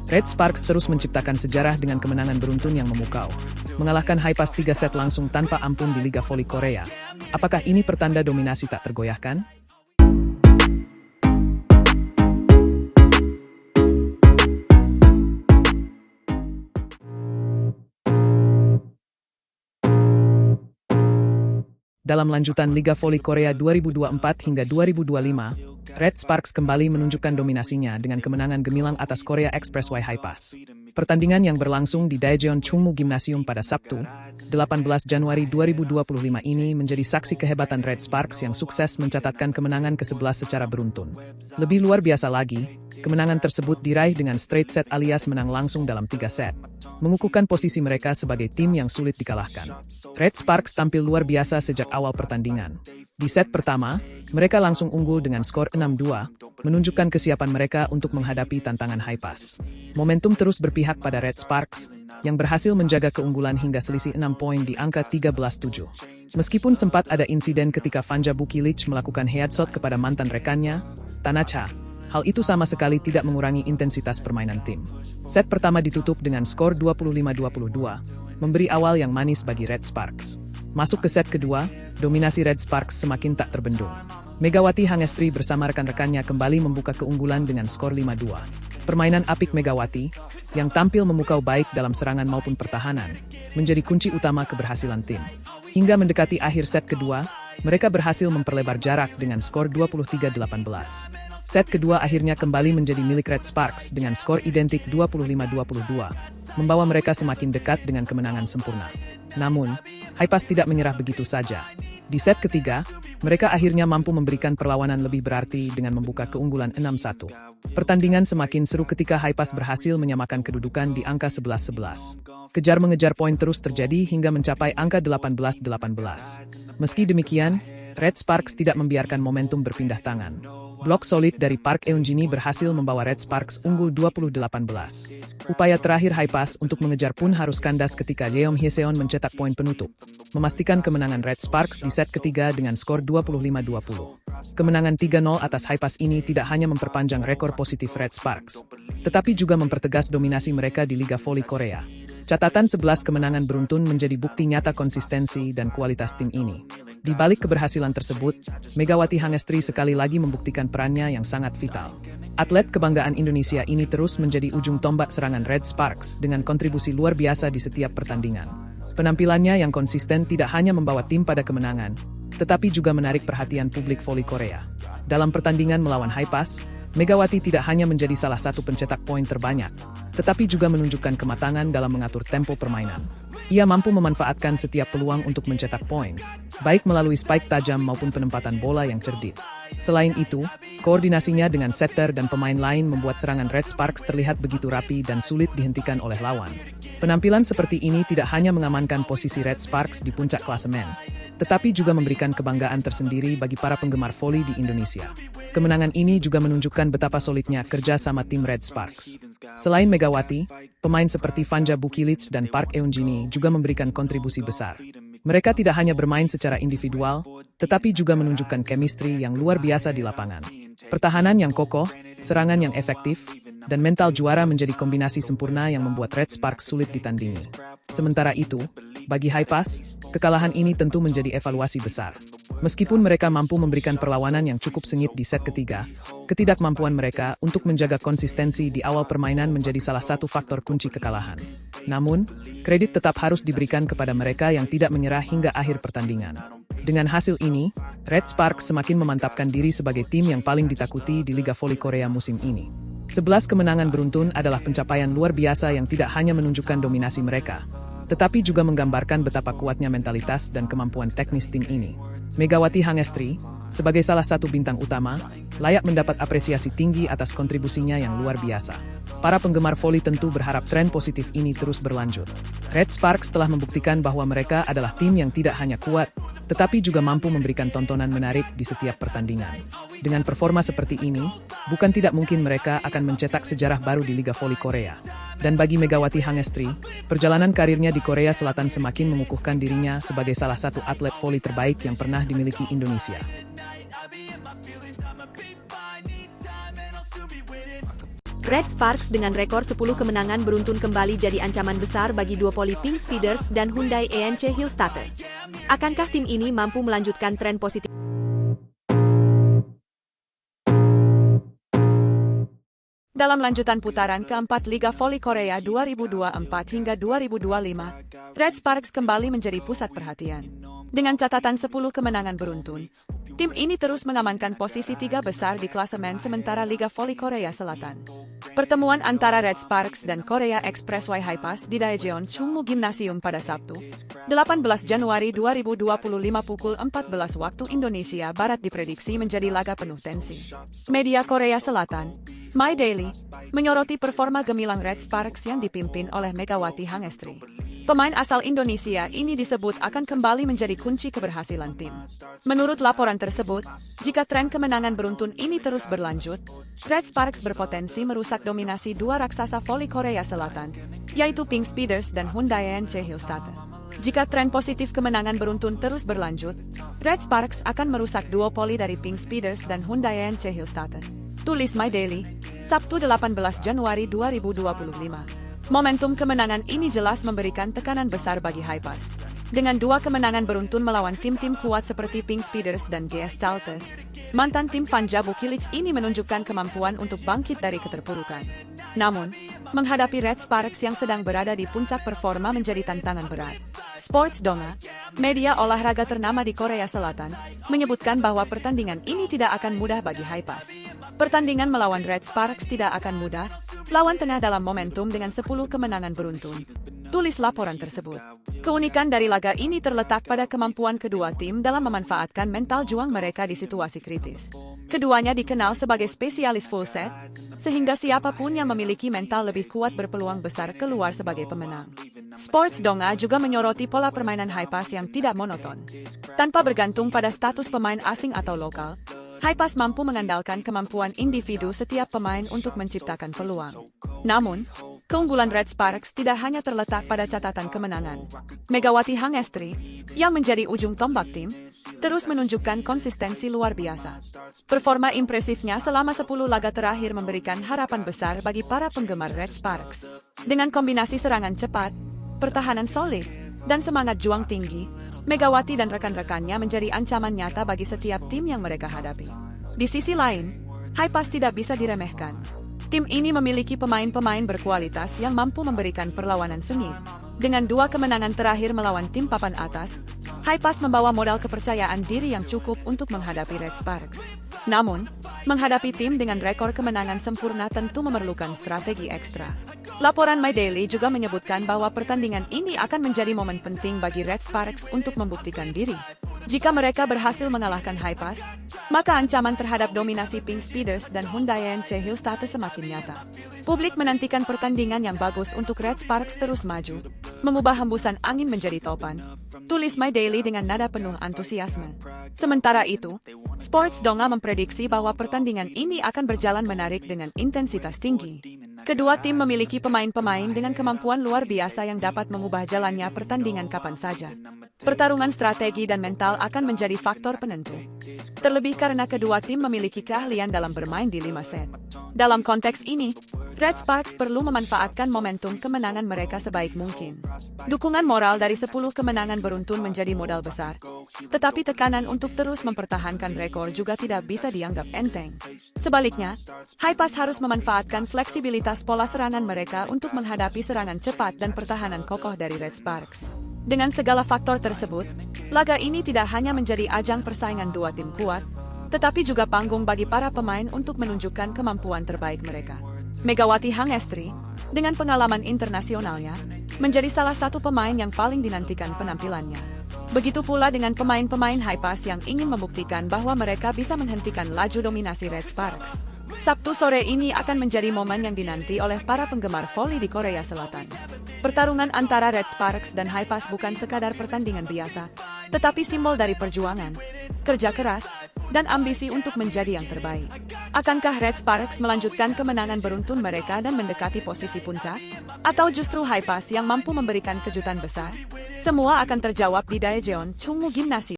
Red Sparks terus menciptakan sejarah dengan kemenangan beruntun yang memukau, mengalahkan Haipas 3 set langsung tanpa ampun di Liga Voli Korea. Apakah ini pertanda dominasi tak tergoyahkan? Dalam lanjutan Liga Voli Korea 2024 hingga 2025, Red Sparks kembali menunjukkan dominasinya dengan kemenangan gemilang atas Korea Expressway Haipas. Pertandingan yang berlangsung di Daejeon Chungmu Gymnasium pada Sabtu, 18 Januari 2025 ini menjadi saksi kehebatan Red Sparks yang sukses mencatatkan kemenangan ke-11 secara beruntun. Lebih luar biasa lagi, kemenangan tersebut diraih dengan straight set alias menang langsung dalam 3 set, mengukuhkan posisi mereka sebagai tim yang sulit dikalahkan. Red Sparks tampil luar biasa sejak awal pertandingan. Di set pertama, mereka langsung unggul dengan skor 6-2, menunjukkan kesiapan mereka untuk menghadapi tantangan Haipas. Momentum terus berpihak pada Red Sparks, yang berhasil menjaga keunggulan hingga selisih 6 poin di angka 13-7. Meskipun sempat ada insiden ketika Vanja Bukilic melakukan headshot kepada mantan rekannya, Tanacha, hal itu sama sekali tidak mengurangi intensitas permainan tim. Set pertama ditutup dengan skor 25-22, memberi awal yang manis bagi Red Sparks. Masuk ke set kedua, dominasi Red Sparks semakin tak terbendung. Megawati Hangestri bersama rekan-rekannya kembali membuka keunggulan dengan skor 5-2. Permainan apik Megawati, yang tampil memukau baik dalam serangan maupun pertahanan, menjadi kunci utama keberhasilan tim. Hingga mendekati akhir set kedua, mereka berhasil memperlebar jarak dengan skor 23-18. Set kedua akhirnya kembali menjadi milik Red Sparks dengan skor identik 25-22, membawa mereka semakin dekat dengan kemenangan sempurna. Namun, Haipas tidak menyerah begitu saja. Di set ketiga, mereka akhirnya mampu memberikan perlawanan lebih berarti dengan membuka keunggulan 6-1. Pertandingan semakin seru ketika Haipas berhasil menyamakan kedudukan di angka 11-11. Kejar-mengejar poin terus terjadi hingga mencapai angka 18-18. Meski demikian, Red Sparks tidak membiarkan momentum berpindah tangan. Blok solid dari Park Eun-jini berhasil membawa Red Sparks unggul 20-18. Upaya terakhir Haipas untuk mengejar pun harus kandas ketika Yeom Hyeseon mencetak poin penutup, memastikan kemenangan Red Sparks di set ketiga dengan skor 25-20. Kemenangan 3-0 atas Haipas ini tidak hanya memperpanjang rekor positif Red Sparks, tetapi juga mempertegas dominasi mereka di Liga Voli Korea. Catatan 11 kemenangan beruntun menjadi bukti nyata konsistensi dan kualitas tim ini. Di balik keberhasilan tersebut, Megawati Hangestri sekali lagi membuktikan perannya yang sangat vital. Atlet kebanggaan Indonesia ini terus menjadi ujung tombak serangan Red Sparks dengan kontribusi luar biasa di setiap pertandingan. Penampilannya yang konsisten tidak hanya membawa tim pada kemenangan, tetapi juga menarik perhatian publik voli Korea. Dalam pertandingan melawan Haipas, Megawati tidak hanya menjadi salah satu pencetak poin terbanyak, tetapi juga menunjukkan kematangan dalam mengatur tempo permainan. Ia mampu memanfaatkan setiap peluang untuk mencetak poin, baik melalui spike tajam maupun penempatan bola yang cerdik. Selain itu, koordinasinya dengan setter dan pemain lain membuat serangan Red Sparks terlihat begitu rapi dan sulit dihentikan oleh lawan. Penampilan seperti ini tidak hanya mengamankan posisi Red Sparks di puncak klasemen, tetapi juga memberikan kebanggaan tersendiri bagi para penggemar voli di Indonesia. Kemenangan ini juga menunjukkan betapa solidnya kerja sama tim Red Sparks. Selain Megawati, pemain seperti Vanja Bukilic dan Park Eun-jini juga memberikan kontribusi besar. Mereka tidak hanya bermain secara individual, tetapi juga menunjukkan chemistry yang luar biasa di lapangan. Pertahanan yang kokoh, serangan yang efektif, dan mental juara menjadi kombinasi sempurna yang membuat Red Sparks sulit ditandingi. Sementara itu, bagi Haipas, kekalahan ini tentu menjadi evaluasi besar. Meskipun mereka mampu memberikan perlawanan yang cukup sengit di set ketiga, ketidakmampuan mereka untuk menjaga konsistensi di awal permainan menjadi salah satu faktor kunci kekalahan. Namun, kredit tetap harus diberikan kepada mereka yang tidak menyerah hingga akhir pertandingan. Dengan hasil ini, Red Sparks semakin memantapkan diri sebagai tim yang paling ditakuti di Liga Voli Korea musim ini. 11 kemenangan beruntun adalah pencapaian luar biasa yang tidak hanya menunjukkan dominasi mereka, tetapi juga menggambarkan betapa kuatnya mentalitas dan kemampuan teknis tim ini. Megawati Hangestri, sebagai salah satu bintang utama, layak mendapat apresiasi tinggi atas kontribusinya yang luar biasa. Para penggemar voli tentu berharap tren positif ini terus berlanjut. Red Sparks telah membuktikan bahwa mereka adalah tim yang tidak hanya kuat, tetapi juga mampu memberikan tontonan menarik di setiap pertandingan. Dengan performa seperti ini, bukan tidak mungkin mereka akan mencetak sejarah baru di Liga Voli Korea. Dan bagi Megawati Hangestri, perjalanan karirnya di Korea Selatan semakin mengukuhkan dirinya sebagai salah satu atlet voli terbaik yang pernah dimiliki Indonesia. Red Sparks dengan rekor 10 kemenangan beruntun kembali jadi ancaman besar bagi duopoli Pink Speeders dan Hyundai ENC Hillstatter. Akankah tim ini mampu melanjutkan tren positif? Dalam lanjutan putaran keempat Liga Voli Korea 2024 hingga 2025, Red Sparks kembali menjadi pusat perhatian. Dengan catatan 10 kemenangan beruntun, tim ini terus mengamankan posisi 3 besar di klasemen sementara Liga Voli Korea Selatan. Pertemuan antara Red Sparks dan Korea Expressway Hi-Pass di Daejeon Chungmu Gymnasium pada Sabtu, 18 Januari 2025 pukul 14 waktu Indonesia Barat diprediksi menjadi laga penuh tensi. Media Korea Selatan, My Daily, menyoroti performa gemilang Red Sparks yang dipimpin oleh Megawati Hangestri. Pemain asal Indonesia ini disebut akan kembali menjadi kunci keberhasilan tim. Menurut laporan tersebut, jika tren kemenangan beruntun ini terus berlanjut, Red Sparks berpotensi merusak dominasi dua raksasa voli Korea Selatan, yaitu Pink Speeders dan Hyundai ENC Hillstatter. Jika tren positif kemenangan beruntun terus berlanjut, Red Sparks akan merusak duopoli dari Pink Speeders dan Hyundai ENC Hillstatter. Tulis My Daily, Sabtu 18 Januari 2025. Momentum kemenangan ini jelas memberikan tekanan besar bagi Hi-Pass. Dengan dua kemenangan beruntun melawan tim-tim kuat seperti Pink Speeders dan GS Chalters, mantan tim Vanja Bukilic ini menunjukkan kemampuan untuk bangkit dari keterpurukan. Namun, menghadapi Red Sparks yang sedang berada di puncak performa menjadi tantangan berat. Sports Donga, media olahraga ternama di Korea Selatan, menyebutkan bahwa pertandingan ini tidak akan mudah bagi Hi-Pass. Pertandingan melawan Red Sparks tidak akan mudah, lawan tengah dalam momentum dengan 10 kemenangan beruntun. Tulis laporan tersebut. Keunikan dari laga ini terletak pada kemampuan kedua tim dalam memanfaatkan mental juang mereka di situasi kritis. Keduanya dikenal sebagai spesialis full set, sehingga siapapun yang memiliki mental lebih kuat berpeluang besar keluar sebagai pemenang. Sports Donga juga menyoroti pola permainan Hi-Pass yang tidak monoton. Tanpa bergantung pada status pemain asing atau lokal, Hi-Pass mampu mengandalkan kemampuan individu setiap pemain untuk menciptakan peluang. Namun, keunggulan Red Sparks tidak hanya terletak pada catatan kemenangan. Megawati Hangestri, yang menjadi ujung tombak tim, terus menunjukkan konsistensi luar biasa. Performa impresifnya selama 10 laga terakhir memberikan harapan besar bagi para penggemar Red Sparks. Dengan kombinasi serangan cepat, pertahanan solid, dan semangat juang tinggi, Megawati dan rekan-rekannya menjadi ancaman nyata bagi setiap tim yang mereka hadapi. Di sisi lain, Hi-Pass tidak bisa diremehkan. Tim ini memiliki pemain-pemain berkualitas yang mampu memberikan perlawanan sengit. Dengan dua kemenangan terakhir melawan tim papan atas, Hi-Pass membawa modal kepercayaan diri yang cukup untuk menghadapi Red Sparks. Namun, menghadapi tim dengan rekor kemenangan sempurna tentu memerlukan strategi ekstra. Laporan My Daily juga menyebutkan bahwa pertandingan ini akan menjadi momen penting bagi Red Sparks untuk membuktikan diri. Jika mereka berhasil mengalahkan Hi-Pass, maka ancaman terhadap dominasi Pink Speeders dan Hyundai ENC Hillstatter semakin nyata. Publik menantikan pertandingan yang bagus untuk Red Sparks terus maju, mengubah hembusan angin menjadi topan. Tulis My Daily dengan nada penuh antusiasme. Sementara itu, Sports Donga memprediksi bahwa pertandingan ini akan berjalan menarik dengan intensitas tinggi. Kedua tim memiliki pemain-pemain dengan kemampuan luar biasa yang dapat mengubah jalannya pertandingan kapan saja. Pertarungan strategi dan mental akan menjadi faktor penentu. Terlebih karena kedua tim memiliki keahlian dalam bermain di 5 set. Dalam konteks ini, Red Sparks perlu memanfaatkan momentum kemenangan mereka sebaik mungkin. Dukungan moral dari 10 kemenangan beruntun menjadi modal besar. Tetapi tekanan untuk terus mempertahankan rekor juga tidak bisa dianggap enteng. Sebaliknya, Hi-Pass harus memanfaatkan fleksibilitas pola serangan mereka untuk menghadapi serangan cepat dan pertahanan kokoh dari Red Sparks. Dengan segala faktor tersebut, laga ini tidak hanya menjadi ajang persaingan dua tim kuat, tetapi juga panggung bagi para pemain untuk menunjukkan kemampuan terbaik mereka. Megawati Hangestri, dengan pengalaman internasionalnya, menjadi salah satu pemain yang paling dinantikan penampilannya. Begitu pula dengan pemain-pemain Hi-Pass yang ingin membuktikan bahwa mereka bisa menghentikan laju dominasi Red Sparks. Sabtu sore ini akan menjadi momen yang dinanti oleh para penggemar voli di Korea Selatan. Pertarungan antara Red Sparks dan Hi-Pass bukan sekadar pertandingan biasa, tetapi simbol dari perjuangan, kerja keras, dan ambisi untuk menjadi yang terbaik. Akankah Red Sparks melanjutkan kemenangan beruntun mereka dan mendekati posisi puncak? Atau justru Hi-Pass yang mampu memberikan kejutan besar? Semua akan terjawab di Daejeon Chungmu Gymnasium.